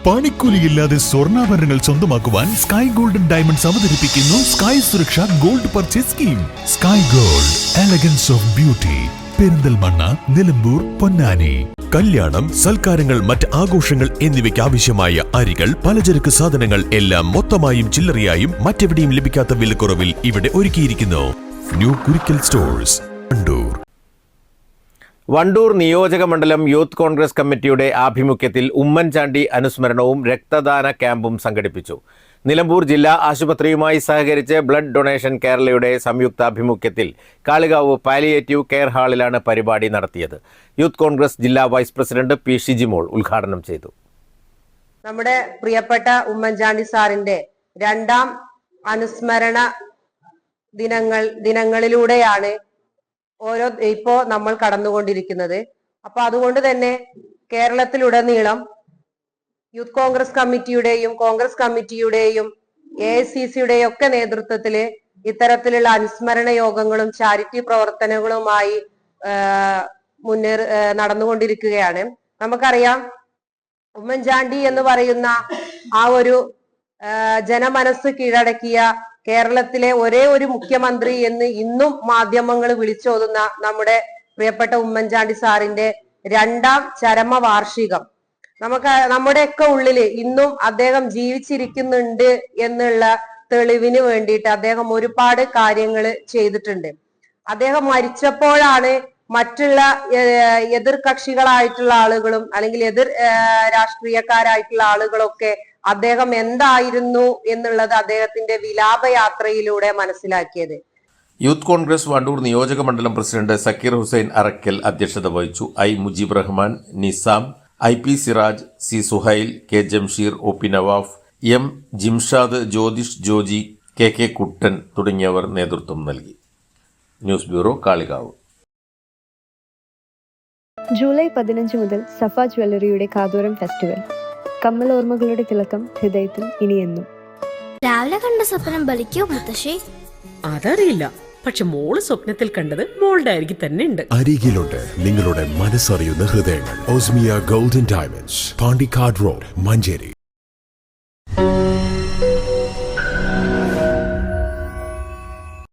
പണിക്കൂലിയില്ലാതെ സ്വർണ്ണാഭരണങ്ങൾ സ്വന്തമാക്കുവാൻ sky golden diamonds അവതരിപ്പിക്കുന്നു sky സുരക്ഷ gold purchase scheme. Sky gold, elegance of beauty. Perinthalmanna, Nilambur, Ponnani. കല്യാണം, സൽക്കാരങ്ങൾ, മറ്റ് ആഘോഷങ്ങൾ എന്നിവയ്ക്ക് ആവശ്യമായ അരികൾ, പലചരക്ക് സാധനങ്ങൾ എല്ലാം മൊത്തമായും ചില്ലറയായും മറ്റെവിടെയും ലഭിക്കാത്ത വിലക്കുറവിൽ ഇവിടെ ഒരുക്കിയിരിക്കുന്നു. New Kurikkal stores, Wandoor. വണ്ടൂർ നിയോജക മണ്ഡലം യൂത്ത് കോൺഗ്രസ് കമ്മിറ്റിയുടെ ആഭിമുഖ്യത്തിൽ ഉമ്മൻചാണ്ടി അനുസ്മരണവും രക്തദാന ക്യാമ്പും സംഘടിപ്പിച്ചു. നിലമ്പൂർ ജില്ലാ ആശുപത്രിയുമായി സഹകരിച്ച് ബ്ലഡ് ഡൊണേഷൻ കേരളയുടെ സംയുക്താഭിമുഖ്യത്തിൽ കാളികാവ് പാലിയേറ്റീവ് കെയർ ഹാളിലാണ് പരിപാടി നടത്തിയത്. യൂത്ത് കോൺഗ്രസ് ജില്ലാ വൈസ് പ്രസിഡന്റ് പി ഷിജിമോൾ ഉദ്ഘാടനം ചെയ്തു. നമ്മുടെ പ്രിയപ്പെട്ട ഉമ്മൻചാണ്ടി സാറിന്റെ രണ്ടാം അനുസ്മരണ ദിനങ്ങളിലൂടെയാണ് ഇപ്പോ നമ്മൾ കടന്നുകൊണ്ടിരിക്കുന്നത്. അപ്പൊ അതുകൊണ്ട് തന്നെ കേരളത്തിലുടനീളം യൂത്ത് കോൺഗ്രസ് കമ്മിറ്റിയുടെയും കോൺഗ്രസ് കമ്മിറ്റിയുടെയും AICCയുടെയും ഒക്കെ നേതൃത്വത്തില് ഇത്തരത്തിലുള്ള അനുസ്മരണ യോഗങ്ങളും ചാരിറ്റി പ്രവർത്തനങ്ങളുമായി നടന്നുകൊണ്ടിരിക്കുകയാണ്. നമുക്കറിയാം, ഉമ്മൻചാണ്ടി എന്ന് പറയുന്ന ആ ഒരു ജനമനസ്സ് കീഴടക്കിയ കേരളത്തിലെ ഒരേ ഒരു മുഖ്യമന്ത്രി എന്ന് ഇന്നും മാധ്യമങ്ങൾ വിളിച്ചോതുന്ന നമ്മുടെ പ്രിയപ്പെട്ട ഉമ്മൻചാണ്ടി സാറിന്റെ രണ്ടാം ചരമവാർഷികം നമ്മുടെയൊക്കെ ഉള്ളില് ഇന്നും അദ്ദേഹം ജീവിച്ചിരിക്കുന്നുണ്ട് എന്നുള്ള തെളിവിന് വേണ്ടിയിട്ട് അദ്ദേഹം ഒരുപാട് കാര്യങ്ങൾ ചെയ്തിട്ടുണ്ട്. അദ്ദേഹം മരിച്ചപ്പോഴാണ് മറ്റുള്ള എതിർ കക്ഷികളായിട്ടുള്ള ആളുകളും അല്ലെങ്കിൽ എതിർ രാഷ്ട്രീയക്കാരായിട്ടുള്ള ആളുകളൊക്കെ അദ്ദേഹം എന്തായിരുന്നു എന്നുള്ളത് അദ്ദേഹത്തിന്റെ വിലാപയാത്രയിലൂടെ മനസ്സിലാക്കിയത്. യൂത്ത് കോൺഗ്രസ് വണ്ടൂർ നിയോജക മണ്ഡലം പ്രസിഡന്റ് സക്കീർ ഹുസൈൻ അറക്കൽ അധ്യക്ഷത വഹിച്ചു. Mujeeb Rahman, Nizam, IP Siraj, C Suhail, K Jamsheer, OP Nawaf, M Jimshad, Jyothish Joji, KK കുട്ടൻ തുടങ്ങിയവർ നേതൃത്വം നൽകി. News bureau, Kalikavu. ജൂലൈ 15 മുതൽ സഫ ജ്വല്ലറിയുടെ കാതോരം ഫെസ്റ്റിവൽ. കമ്മൽ ഓർമ്മകളുടെ തിളക്കം ഹൃദയത്തിൽ ഇനിയെന്നും. രാവിലെ കണ്ട സ്വപ്നം ബലിക്കോ മുത്തശ്ശി? അതറിയില്ല, പക്ഷെ മോള് സ്വപ്നത്തിൽ കണ്ടത് മോളുടെ അരികിൽ തന്നെ ഉണ്ട്. അരികിലുണ്ട് നിങ്ങളുടെ മനസ്സറിയുന്ന ഹൃദയങ്ങൾ. Osmia golden diamonds, Pandikkad road, Manjeri.